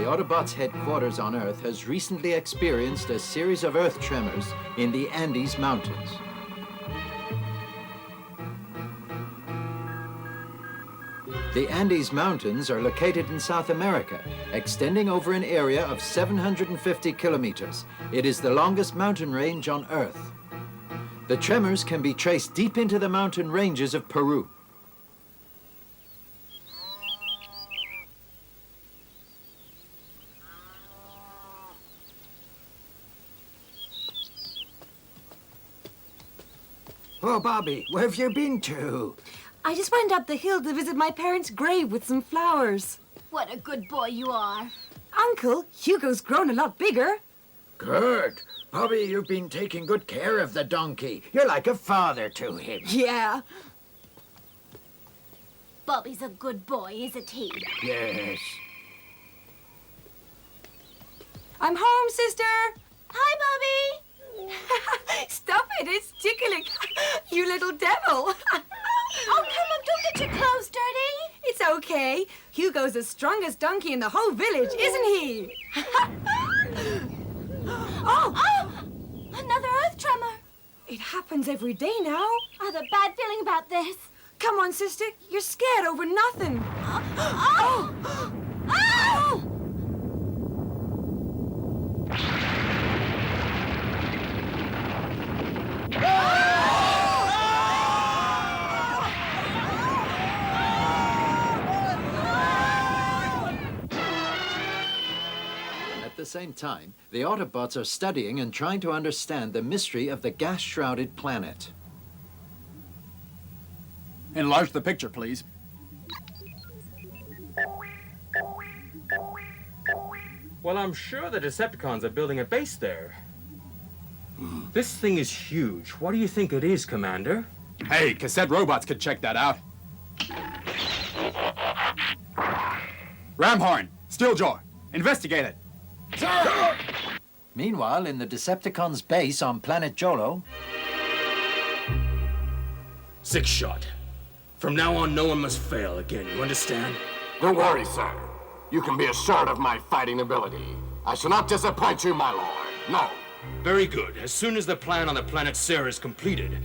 The Autobots' headquarters on Earth has recently experienced a series of Earth tremors in the Andes Mountains. The Andes Mountains are located in South America, extending over an area of 750 kilometers. It is the longest mountain range on Earth. The tremors can be traced deep into the mountain ranges of Peru. Oh, Bobby, where have you been to? I just went up the hill to visit my parents' grave with some flowers. What a good boy you are. Uncle, Hugo's grown a lot bigger. Good. Bobby, you've been taking good care of the donkey. You're like a father to him. Yeah. Bobby's a good boy, isn't he? Yes. I'm home, sister. Hi, Bobby. Stop it, it's tickling. You little devil. Oh, come on, don't get your clothes dirty. It's okay. Hugo's the strongest donkey in the whole village, isn't he? Oh, another earth tremor. It happens every day now. I have a bad feeling about this. Come on, sister. You're scared over nothing. Oh! Oh! At the same time, the Autobots are studying and trying to understand the mystery of the gas-shrouded planet. Enlarge the picture, please. Well, I'm sure the Decepticons are building a base there. This thing is huge. What do you think it is, Commander? Hey, cassette robots could check that out. Ramhorn, Steeljaw, investigate it. Sir! Meanwhile, in the Decepticons' base on planet Jolo, Six shot. From now on, no one must fail again, you understand? Don't worry, sir. You can be assured of my fighting ability. I shall not disappoint you, my lord. No. Very good. As soon as the plan on the planet Sarah is completed,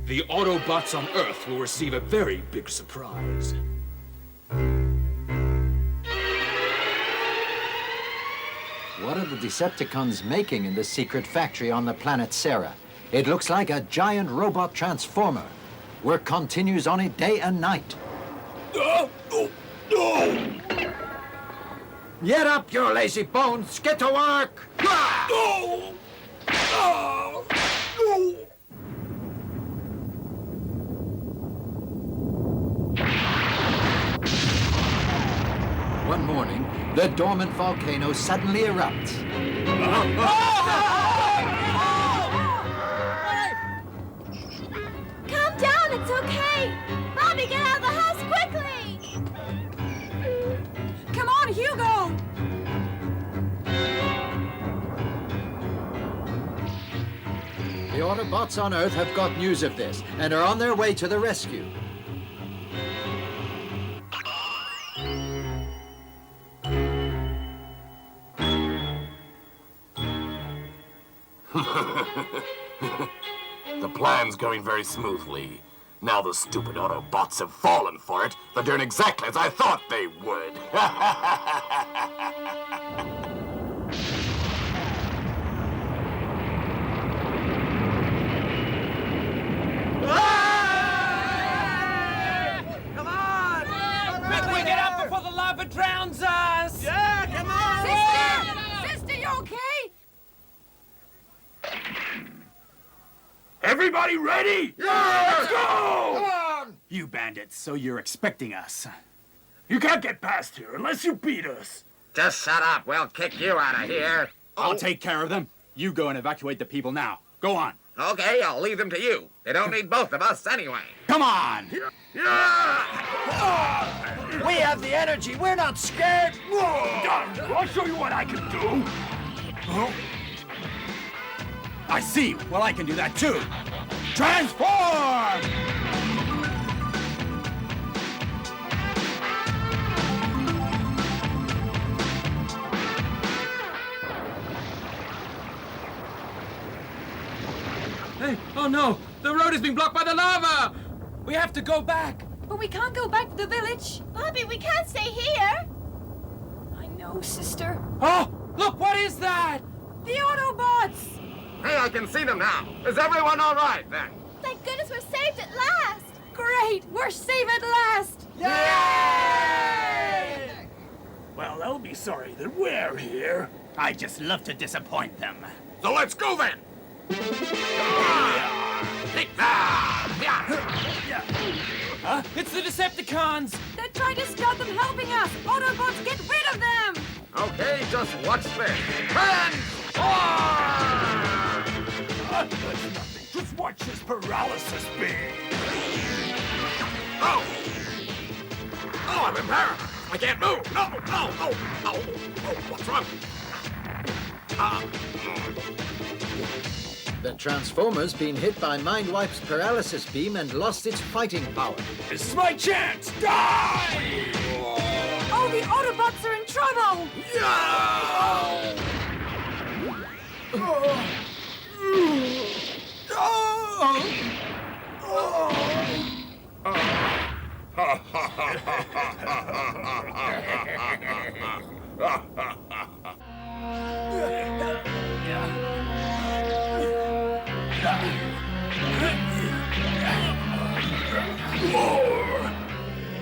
the Autobots on Earth will receive a very big surprise. what are the Decepticons making in the secret factory on the planet Sarah? It looks like a giant robot transformer. Work continues on it day and night. Get up, you lazy bones! Get to work! One morning, the dormant volcano suddenly erupts. Calm down, it's okay. Bobby, get out of the house quickly. Come on, Hugo! The Autobots on Earth have got news of this and are on their way to the rescue. The plan's going very smoothly. Now the stupid Autobots have fallen for it. They're doing exactly as I thought they would. Come on! Quick, we get up before the lava drowns us! Yeah, come on! Sister, you okay? Everybody ready? Yeah! Let's go! Come on! You bandits, so you're expecting us. You can't get past here unless you beat us. Just shut up. We'll kick you out of here. I'll take care of them. You go and evacuate the people now. Go on. Okay, I'll leave them to you. They don't need both of us anyway. Come on! We have the energy. We're not scared. I'll show you what I can do. I see. Well, I can do that too. Transform! Hey, oh no! The road is being blocked by the lava! We have to go back. But we can't go back to the village. Bobby, we can't stay here. I know, sister. Oh, look, what is that? The Autobots! Hey, I can see them now. Is everyone all right then? Thank goodness we're saved at last. Great! We're safe at last! Yay! Well, they'll be sorry that we're here. I just love to disappoint them. So let's go then. Huh? It's the Decepticons. They're trying to stop them helping us! Autobots, get rid of them! Okay, just watch this. Transform! That's nothing. Just watch this paralysis beam. Oh! Oh, I'm in paralysis. I can't move. No, no, oh, oh, oh, what's wrong? The Transformer's been hit by Mindwipe's paralysis beam and lost its fighting power. This is my chance. Die! Oh, the Autobots are in trouble!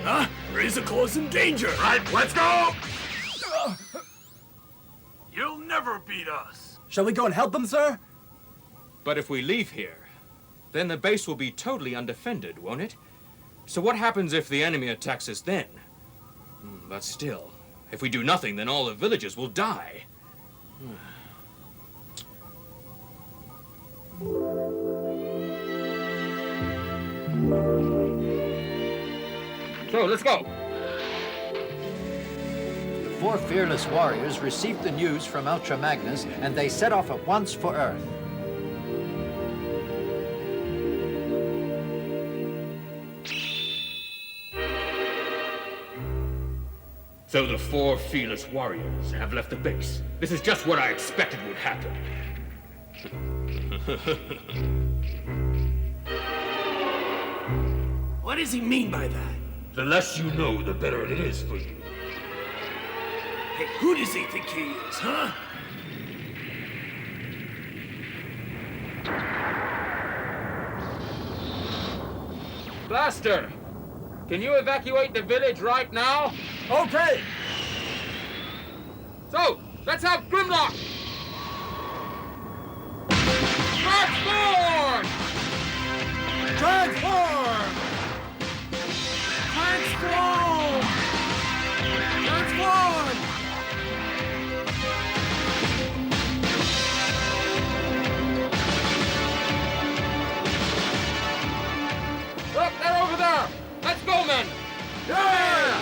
Huh? Razorclaw's in danger. Right, let's go! You'll never beat us. Shall we go and help them, sir? But if we leave here, then the base will be totally undefended, won't it? So what happens if the enemy attacks us then? But still, if we do nothing, then all the villagers will die. So, let's go. The four fearless warriors received the news from Ultra Magnus, and they set off at once for Earth. So the four fearless warriors have left the base. This is just what I expected would happen. What does he mean by that? The less you know, the better it is for you. Hey, who does he think he is, huh? Blaster, can you evacuate the village right now? Okay. So, let's have Grimlock! Transform! Transform! Transform! Transform! Look, they're over there! Let's go, men! Yeah!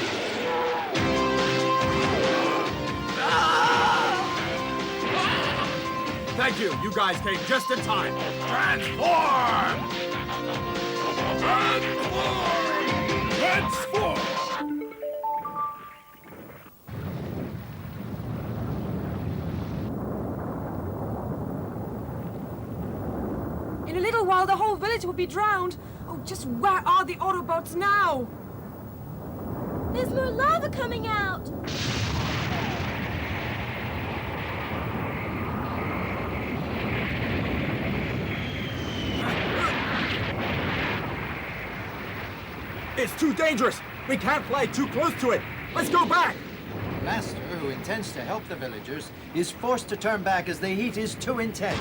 Thank you. You guys came just in time. Transform! Transform! Transform! In a little while, the whole village will be drowned. Oh, just where are the Autobots now? There's more lava coming out. It's too dangerous. We can't fly too close to it. Let's go back. Blaster, who intends to help the villagers, is forced to turn back as the heat is too intense.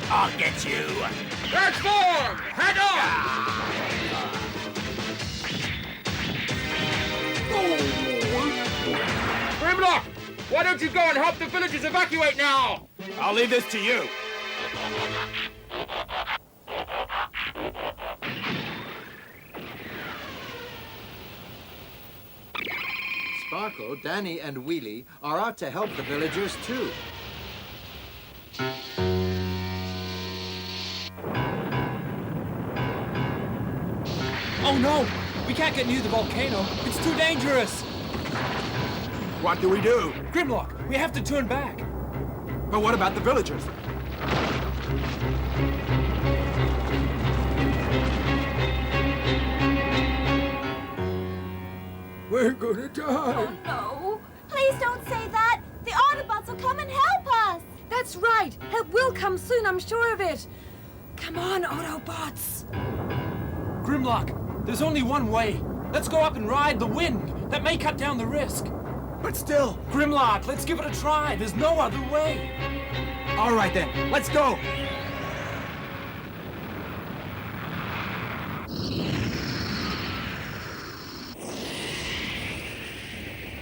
I'll get you. Transform! Head on! Grimlock! Why don't you go and help the villagers evacuate now? I'll leave this to you. Sparkle, Danny, and Wheelie are out to help the villagers too. Oh no! We can't get near the volcano. It's too dangerous. What do we do? Grimlock, we have to turn back. But what about the villagers? We're gonna die. Oh, no. Please don't say that. The Autobots will come and help us. That's right. Help will come soon, I'm sure of it. Come on, Autobots. Grimlock, there's only one way. Let's go up and ride the wind. That may cut down the risk. But still. Grimlock, let's give it a try. There's no other way. All right then, let's go.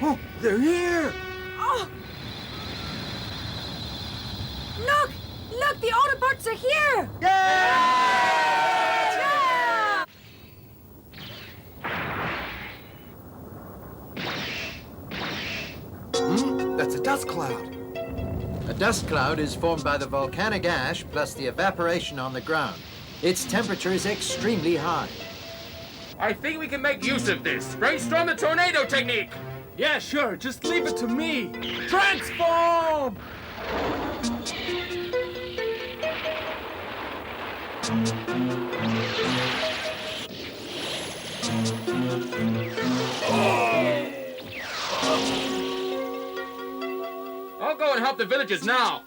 Oh, they're here. Oh! Look! Look, the Autobots are here! Yeah! That's a dust cloud. A dust cloud is formed by the volcanic ash plus the evaporation on the ground. Its temperature is extremely high. I think we can make use of this. Brainstorm the tornado technique. Yeah, sure. Just leave it to me. Transform! I'll go and help the villagers now.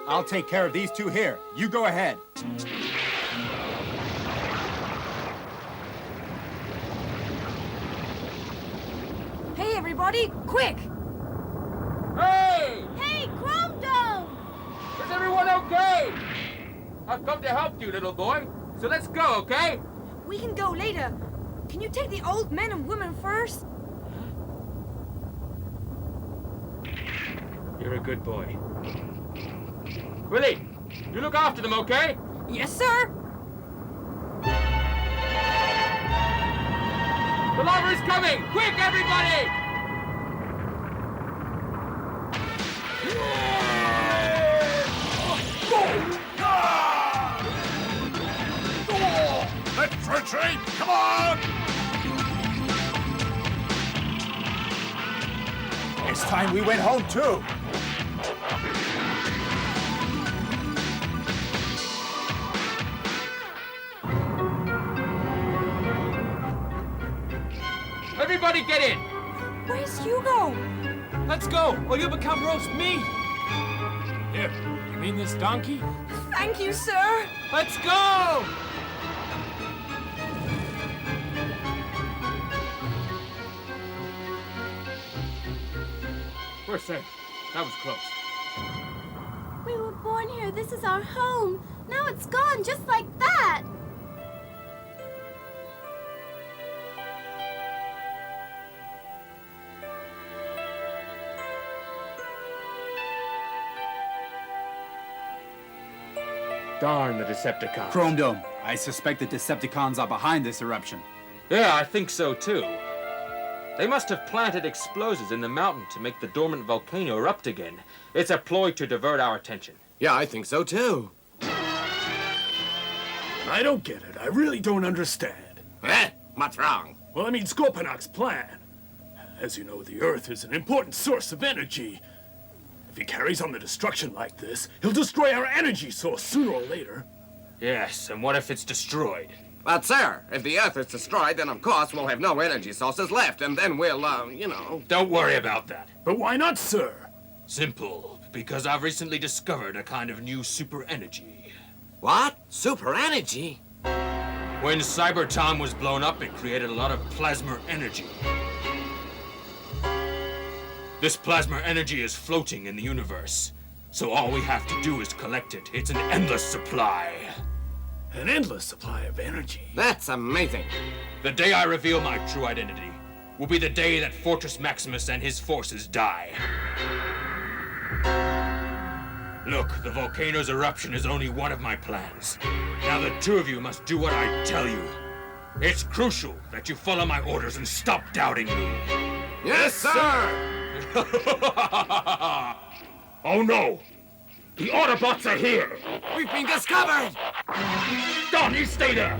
I'll take care of these two here. You go ahead. Hey, everybody, quick! Hey! Hey, Chrome Dome! Is everyone okay? I've come to help you, little boy. So let's go, okay? We can go later. Can you take the old men and women first? You're a good boy. Willie, you look after them, okay? Yes, sir. The lava is coming! Quick, everybody! Let's retreat! Come on! It's time we went home too. Everybody get in! Where's Hugo? Let's go, or you'll become roast meat. Here, you mean this donkey? Thank you, sir. Let's go! We're safe. That was close. We were born here. This is our home. Now it's gone just like that. Darn the Decepticons. Chrome Dome. I suspect the Decepticons are behind this eruption. Yeah, I think so too. They must have planted explosives in the mountain to make the dormant volcano erupt again. It's a ploy to divert our attention. Yeah, I think so too. I don't get it. I really don't understand. Eh? What's wrong? Well, I mean, Scorponok's plan. As you know, the Earth is an important source of energy. If he carries on the destruction like this, he'll destroy our energy source sooner or later. Yes, and what if it's destroyed? But, sir, if the Earth is destroyed, then of course we'll have no energy sources left, and then we'll, you know... Don't worry about that. But why not, sir? Simple. Because I've recently discovered a kind of new super energy. What? Super energy? When Cybertom was blown up, it created a lot of plasma energy. This plasma energy is floating in the universe. So all we have to do is collect it. It's an endless supply. An endless supply of energy. That's amazing. The day I reveal my true identity will be the day that Fortress Maximus and his forces die. Look, the volcano's eruption is only one of my plans. Now the two of you must do what I tell you. It's crucial that you follow my orders and stop doubting me. Yes, sir! Oh no! The Autobots are here! We've been discovered! Don, you stay there!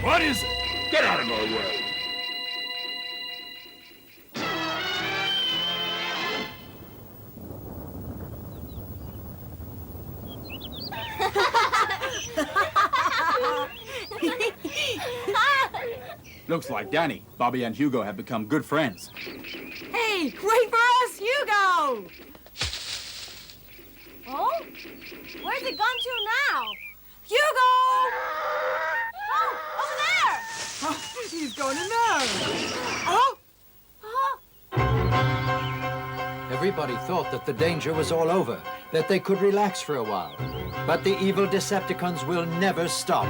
What is it? Get out of my way! Looks like Danny, Bobby, and Hugo have become good friends. Hey, wait for us, Hugo! Oh? Where's it gone to now? Hugo! Oh, over there! Oh, he's going in there. Oh! Everybody thought that the danger was all over, that they could relax for a while. But the evil Decepticons will never stop.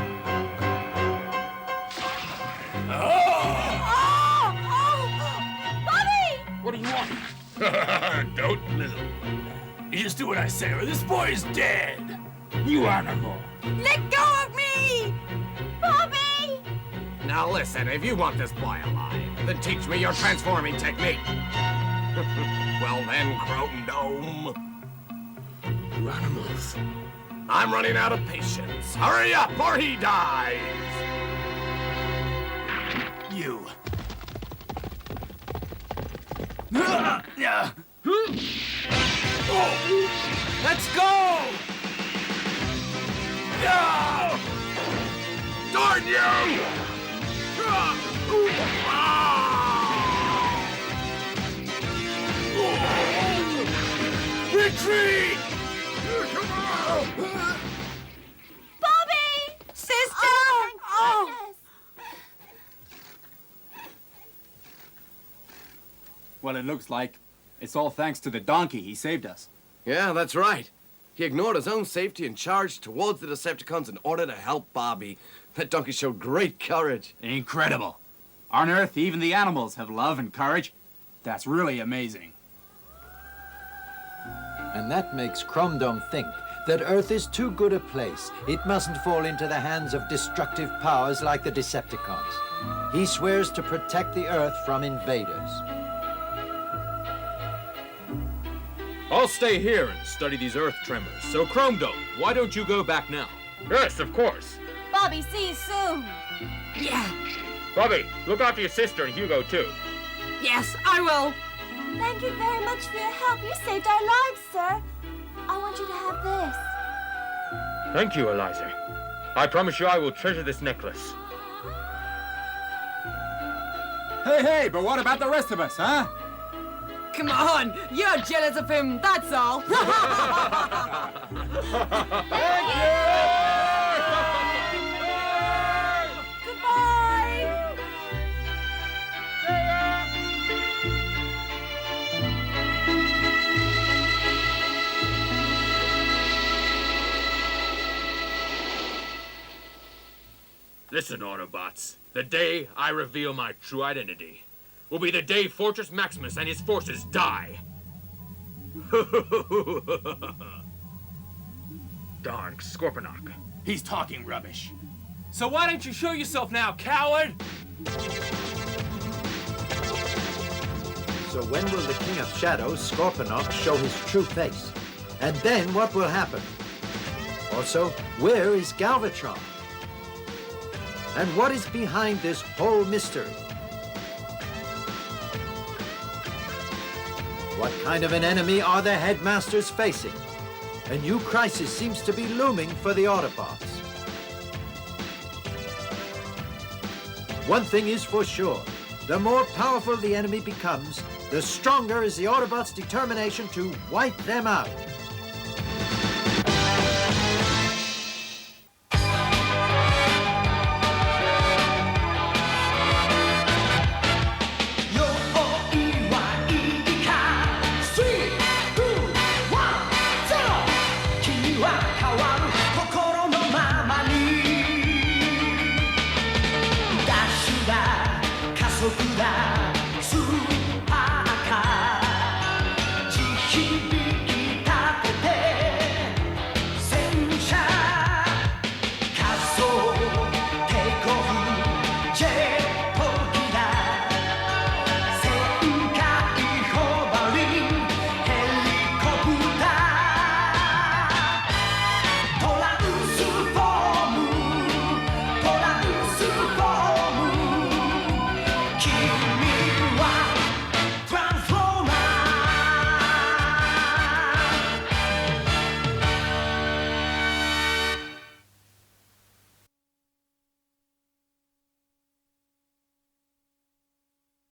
Bobby! What do you want? Don't little. You just do what I say or this boy is dead. You animal. Let go of me! Bobby! Now listen, if you want this boy alive, then teach me your transforming technique. Well then, Croton Dome. You animals. I'm running out of patience. Hurry up or he dies! You. Let's go! Darn you! Retreat! Bobby! Sister! Oh, thank goodness. Well, it looks like it's all thanks to the donkey. He saved us. Yeah, that's right. He ignored his own safety and charged towards the Decepticons in order to help Bobby. That donkey showed great courage. Incredible. On Earth, even the animals have love and courage. That's really amazing. And that makes Cromdome think that Earth is too good a place. It mustn't fall into the hands of destructive powers like the Decepticons. He swears to protect the Earth from invaders. I'll stay here and study these earth tremors. So, Cromdome, why don't you go back now? Yes, of course. Bobby, see you soon. Yeah, Bobby, look after your sister and Hugo, too. yes, I will. Thank you very much for your help. You saved our lives, sir. I want you to have this. Thank you, Eliza. I promise you I will treasure this necklace. Hey, but what about the rest of us, huh? Come on, you're jealous of him, that's all. Goodbye! Listen, Autobots. The day I reveal my true identity will be the day Fortress Maximus and his forces die. Darn Scorponok. He's talking rubbish. So why don't you show yourself now, coward? So when will the King of Shadows, Scorponok, show his true face? And then what will happen? Also, where is Galvatron? And what is behind this whole mystery? What kind of an enemy are the Headmasters facing? A new crisis seems to be looming for the Autobots. One thing is for sure. The more powerful the enemy becomes, the stronger is the Autobots' determination to wipe them out.